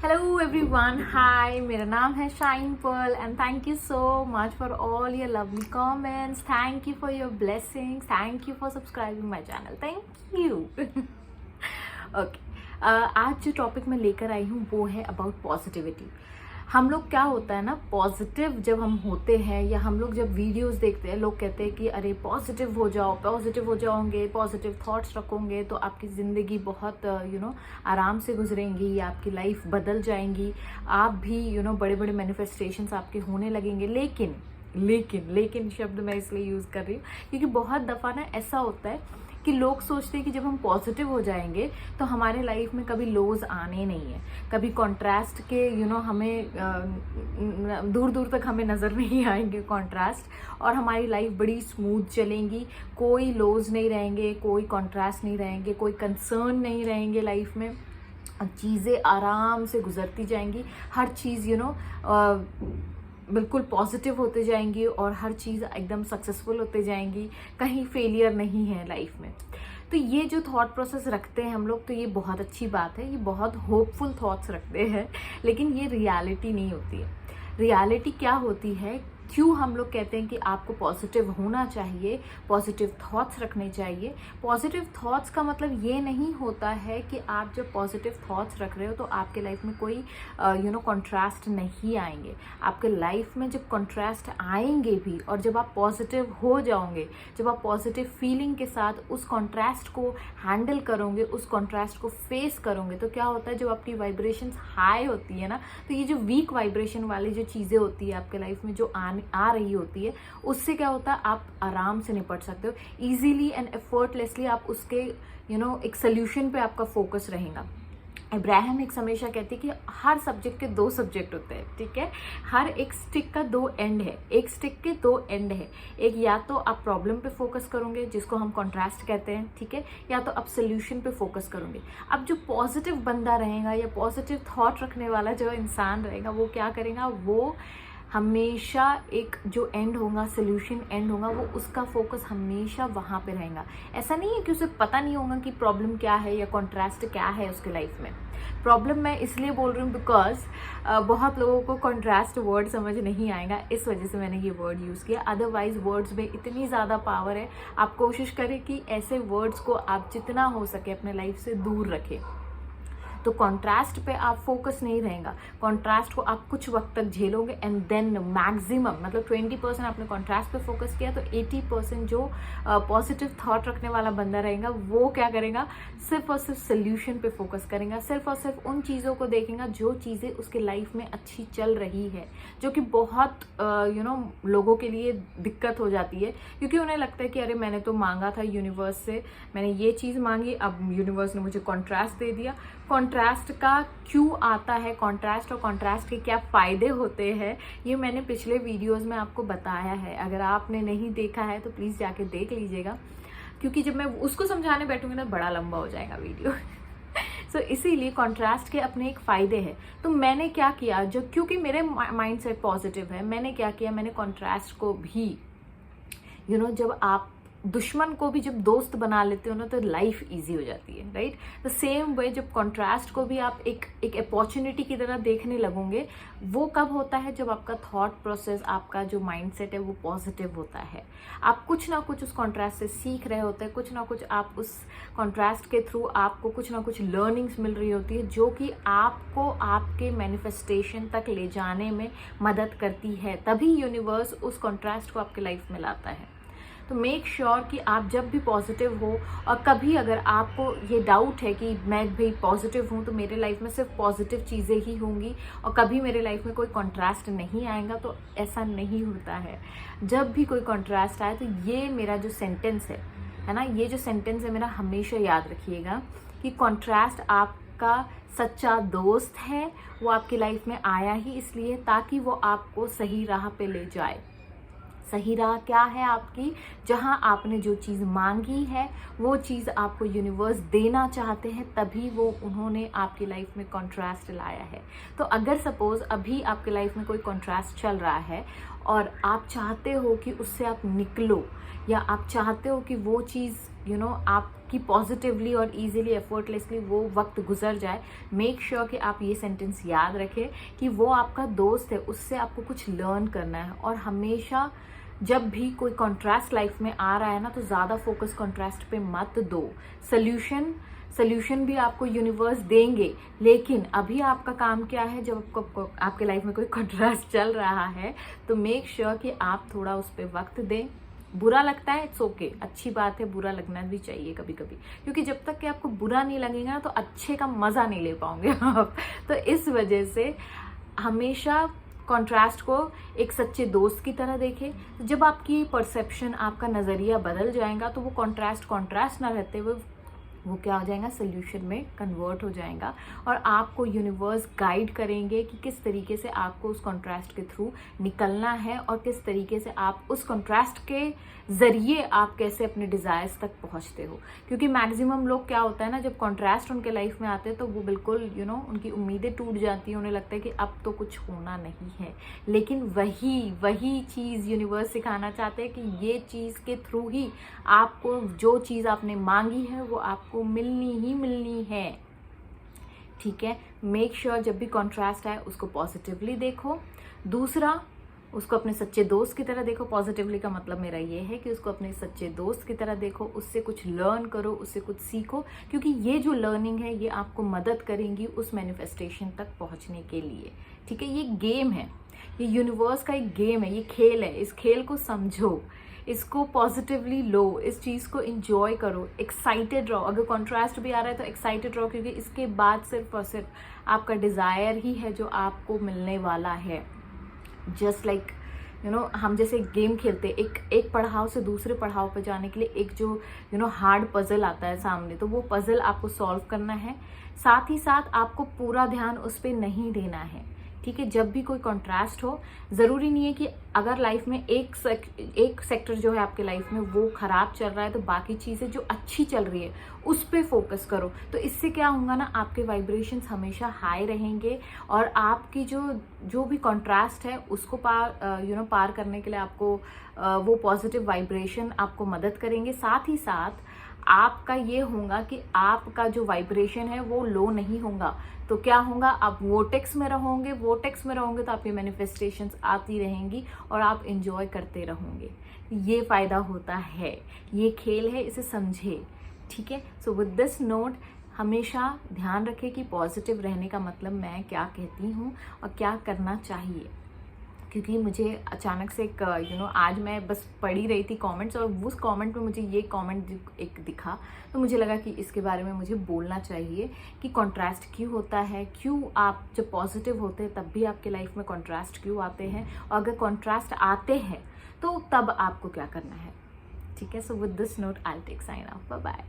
Hello everyone, हाय, मेरा नाम है shine Perl and thank you so much for all your lovely comments. Thank you for your blessings. Thank you for subscribing my channel. Thank you. Okay, आज जो topic मैं लेकर आई हूँ वो है अबाउट पॉजिटिविटी. हम लोग क्या होता है ना, पॉजिटिव जब हम होते हैं या हम लोग जब वीडियोस देखते हैं, लोग कहते हैं कि अरे पॉजिटिव हो जाओ, पॉजिटिव हो जाओगे, पॉजिटिव थॉट्स रखोगे तो आपकी ज़िंदगी बहुत आराम से गुजरेंगी या आपकी लाइफ बदल जाएंगी. आप भी बड़े बड़े मैनिफेस्टेशंस आपके होने लगेंगे. लेकिन लेकिन लेकिन शब्द मैं इसलिए यूज़ कर रही हूँ क्योंकि बहुत दफ़ा ना ऐसा होता है कि लोग सोचते हैं कि जब हम पॉजिटिव हो जाएंगे तो हमारे लाइफ में कभी लोज आने नहीं है, कभी कॉन्ट्रास्ट के हमें दूर दूर तक हमें नज़र नहीं आएंगे कॉन्ट्रास्ट, और हमारी लाइफ बड़ी स्मूथ चलेंगी. कोई लोज नहीं रहेंगे, कोई कॉन्ट्रास्ट नहीं रहेंगे, कोई कंसर्न नहीं रहेंगे लाइफ में. चीज़ें आराम से गुजरती जाएंगी. हर चीज़ बिल्कुल पॉजिटिव होते जाएंगी और हर चीज़ एकदम सक्सेसफुल होते जाएंगी. कहीं फेलियर नहीं है लाइफ में. तो ये जो थॉट प्रोसेस रखते हैं हम लोग, तो ये बहुत अच्छी बात है. ये बहुत होपफुल थॉट्स रखते हैं, लेकिन ये रियलिटी नहीं होती है. रियलिटी क्या होती है, क्यों हम लोग कहते हैं कि आपको पॉजिटिव होना चाहिए, पॉजिटिव थॉट्स रखने चाहिए. पॉजिटिव थॉट्स का मतलब ये नहीं होता है कि आप जब पॉजिटिव थॉट्स रख रहे हो तो आपके लाइफ में कोई कॉन्ट्रास्ट नहीं आएंगे. आपके लाइफ में जब कॉन्ट्रास्ट आएंगे भी, और जब आप पॉजिटिव हो जाओगे, जब आप पॉजिटिव फीलिंग के साथ उस कॉन्ट्रास्ट को हैंडल करोगे, उस कॉन्ट्रास्ट को फेस करोगे, तो क्या होता है, जब आपकी वाइब्रेशंस हाई होती है ना, तो ये जो वीक वाइब्रेशन वाली जो चीज़ें होती है आपके लाइफ में जो आ रही होती है, उससे क्या होता है, आप आराम से निपट सकते हो इजीली एंड एफर्टलेसली. आप उसके एक सोल्यूशन पे आपका फोकस रहेगा. इब्राहिम एक हमेशा कहती है कि हर सब्जेक्ट के दो सब्जेक्ट होते हैं, ठीक है. हर एक स्टिक का दो एंड है, एक स्टिक के दो एंड है. एक या तो आप प्रॉब्लम पे फोकस करोगे जिसको हम कॉन्ट्रास्ट कहते हैं, ठीक है, या तो आप सोल्यूशन पे फोकस करोगे. अब जो पॉजिटिव बंदा रहेगा या पॉजिटिव थॉट रखने वाला जो इंसान रहेगा, वो क्या करेगा, वो हमेशा एक जो एंड होगा, सोल्यूशन एंड होगा, वो उसका फोकस हमेशा वहाँ पे रहेगा. ऐसा नहीं है कि उसे पता नहीं होगा कि प्रॉब्लम क्या है या कॉन्ट्रास्ट क्या है उसके लाइफ में. प्रॉब्लम मैं इसलिए बोल रही हूँ बिकॉज बहुत लोगों को कॉन्ट्रास्ट वर्ड समझ नहीं आएगा, इस वजह से मैंने ये वर्ड यूज़ किया. अदरवाइज वर्ड्स में इतनी ज़्यादा पावर है. आप कोशिश करें कि ऐसे वर्ड्स को आप जितना हो सके अपने लाइफ से दूर रखें. तो कॉन्ट्रास्ट पे आप फोकस नहीं रहेगा. कॉन्ट्रास्ट को आप कुछ वक्त तक झेलोगे एंड देन मैक्सिमम मतलब 20% आपने कॉन्ट्रास्ट पे फोकस किया, तो 80% जो पॉजिटिव थॉट रखने वाला बंदा रहेगा वो क्या करेगा, सिर्फ और सिर्फ सोल्यूशन पे फोकस करेगा. सिर्फ और सिर्फ उन चीज़ों को देखेगा जो चीज़ें उसके लाइफ में अच्छी चल रही है, जो कि बहुत लोगों के लिए दिक्कत हो जाती है, क्योंकि उन्हें लगता है कि अरे मैंने तो मांगा था यूनिवर्स से, मैंने ये चीज़ मांगी, अब यूनिवर्स ने मुझे कॉन्ट्रास्ट दे दिया. कॉन्ट्रास्ट का क्यों आता है, कॉन्ट्रास्ट और कॉन्ट्रास्ट के क्या फ़ायदे होते हैं, ये मैंने पिछले वीडियोस में आपको बताया है. अगर आपने नहीं देखा है तो प्लीज़ जाके देख लीजिएगा, क्योंकि जब मैं उसको समझाने बैठूंगी ना बड़ा लंबा हो जाएगा वीडियो. सो इसीलिए कॉन्ट्रास्ट के अपने एक फ़ायदे हैं. तो मैंने क्या किया, जो क्योंकि मेरे माइंड सेट पॉजिटिव है, मैंने क्या किया, मैंने कॉन्ट्रास्ट को भी जब आप दुश्मन को भी जब दोस्त बना लेते हो ना, तो लाइफ इजी हो जाती है, राइट. द सेम वे जब कॉन्ट्रास्ट को भी आप एक अपॉर्चुनिटी की तरह देखने लगोगे, वो कब होता है, जब आपका थॉट प्रोसेस, आपका जो माइंडसेट है वो पॉजिटिव होता है. आप कुछ ना कुछ उस कॉन्ट्रास्ट से सीख रहे होते हैं, कुछ ना कुछ आप उस कॉन्ट्रास्ट के थ्रू आपको कुछ ना कुछ लर्निंग्स मिल रही होती है, जो कि आपको आपके मैनिफेस्टेशन तक ले जाने में मदद करती है. तभी यूनिवर्स उस कॉन्ट्रास्ट को आपके लाइफ में लाता है. तो मेक श्योर कि आप जब भी पॉजिटिव हो, और कभी अगर आपको ये डाउट है कि मैं भाई पॉजिटिव हूँ तो मेरे लाइफ में सिर्फ पॉजिटिव चीज़ें ही होंगी और कभी मेरे लाइफ में कोई कॉन्ट्रास्ट नहीं आएगा, तो ऐसा नहीं होता है. जब भी कोई कॉन्ट्रास्ट आए तो ये मेरा जो सेंटेंस है ना, ये जो सेंटेंस है मेरा, हमेशा याद रखिएगा कि कॉन्ट्रास्ट आपका सच्चा दोस्त है. वो आपकी लाइफ में आया ही इसलिए ताकि वो आपको सही राह पे ले जाए. सही राह क्या है आपकी, जहां आपने जो चीज़ मांगी है वो चीज़ आपको यूनिवर्स देना चाहते हैं, तभी वो उन्होंने आपकी लाइफ में कॉन्ट्रास्ट लाया है. तो अगर सपोज अभी आपके लाइफ में कोई कॉन्ट्रास्ट चल रहा है और आप चाहते हो कि उससे आप निकलो, या आप चाहते हो कि वो चीज़ आपकी कि पॉजिटिवली और इजीली एफर्टलेसली वो वक्त गुजर जाए, मेक श्योर कि आप ये सेंटेंस याद रखें कि वो आपका दोस्त है, उससे आपको कुछ लर्न करना है। और हमेशा जब भी कोई कॉन्ट्रास्ट लाइफ में आ रहा है ना, तो ज़्यादा फोकस कॉन्ट्रास्ट पे मत दो। सोल्यूशन भी आपको यूनिवर्स देंगे, लेकिन अभी आपका काम क्या है, जब आपके लाइफ में कोई कॉन्ट्रास्ट चल रहा है तो मेक श्योर कि आप थोड़ा उस पर वक्त दें। बुरा लगता है, इट्स ओके, अच्छी बात है, बुरा लगना भी चाहिए कभी कभी, क्योंकि जब तक कि आपको बुरा नहीं लगेगा तो अच्छे का मजा नहीं ले पाओगे आप। तो इस वजह से हमेशा कॉन्ट्रास्ट को एक सच्चे दोस्त की तरह देखें। तो जब आपकी परसेप्शन, आपका नज़रिया बदल जाएगा तो वो कॉन्ट्रास्ट ना रहते हुए वो क्या हो जाएगा, सोल्यूशन में कन्वर्ट हो जाएगा। और आपको यूनिवर्स गाइड करेंगे कि किस तरीके से आपको उस कॉन्ट्रास्ट के थ्रू निकलना है और किस तरीके से आप उस कॉन्ट्रास्ट के ज़रिए आप कैसे अपने डिज़ायर्स तक पहुंचते हो। क्योंकि मैक्सिमम लोग क्या होता है ना, जब कॉन्ट्रास्ट उनके लाइफ में आते हैं तो वो बिल्कुल उनकी उम्मीदें टूट जाती हैं, उन्हें लगता है कि अब तो कुछ होना नहीं है। लेकिन वही चीज़ यूनिवर्स सिखाना चाहते हैं कि ये चीज़ के थ्रू ही आपको जो चीज़ आपने मांगी है वो आपको मिलनी ही मिलनी है। ठीक है, मेक श्योर जब भी कॉन्ट्रास्ट आए उसको पॉजिटिवली देखो। दूसरा, उसको अपने सच्चे दोस्त की तरह देखो। पॉजिटिवली का मतलब मेरा ये है कि उसको अपने सच्चे दोस्त की तरह देखो, उससे कुछ लर्न करो, उससे कुछ सीखो, क्योंकि ये जो लर्निंग है ये आपको मदद करेंगी उस मैनिफेस्टेशन तक पहुंचने के लिए। ठीक है, ये गेम है, ये यूनिवर्स का एक गेम है, ये खेल है। इस खेल को समझो, इसको पॉजिटिवली लो, इस चीज़ को इंजॉय करो, एक्साइटेड रहो। अगर कॉन्ट्रास्ट भी आ रहा है तो एक्साइटेड रहो, क्योंकि इसके बाद सिर्फ और सिर्फ आपका डिज़ायर ही है जो आपको मिलने वाला है। जस्ट लाइक हम जैसे गेम खेलते हैं, एक पड़ाव से दूसरे पड़ाव पर जाने के लिए एक जो हार्ड पजल आता है सामने, तो वो पजल आपको सॉल्व करना है। साथ ही साथ आपको पूरा ध्यान उस पर नहीं देना है। ठीक है, जब भी कोई कॉन्ट्रास्ट हो, ज़रूरी नहीं है कि अगर लाइफ में एक सेक्टर जो है आपके लाइफ में वो खराब चल रहा है तो बाकी चीज़ें जो अच्छी चल रही है उस पर फोकस करो। तो इससे क्या होगा ना, आपके वाइब्रेशंस हमेशा हाई रहेंगे और आपकी जो भी कॉन्ट्रास्ट है उसको पार करने के लिए आपको वो पॉजिटिव वाइब्रेशन आपको मदद करेंगे। साथ ही साथ आपका ये होगा कि आपका जो वाइब्रेशन है वो लो नहीं होगा। तो क्या होगा, आप वोटेक्स में रहोगे तो आपकी मैनिफेस्टेशंस आती रहेंगी और आप इंजॉय करते रहोगे। ये फ़ायदा होता है, ये खेल है, इसे समझे। ठीक है, सो विद दिस नोट हमेशा ध्यान रखें कि पॉजिटिव रहने का मतलब मैं क्या कहती हूँ और क्या करना चाहिए। क्योंकि मुझे अचानक से आज मैं बस पढ़ी रही थी कमेंट्स, और उस कमेंट में मुझे ये कमेंट एक दिखा, तो मुझे लगा कि इसके बारे में मुझे बोलना चाहिए कि कॉन्ट्रास्ट क्यों होता है, क्यों आप जब पॉजिटिव होते हैं तब भी आपके लाइफ में कॉन्ट्रास्ट क्यों आते हैं, और अगर कॉन्ट्रास्ट आते हैं तो तब आपको क्या करना है। ठीक है, so with this note I take sign off, bye bye.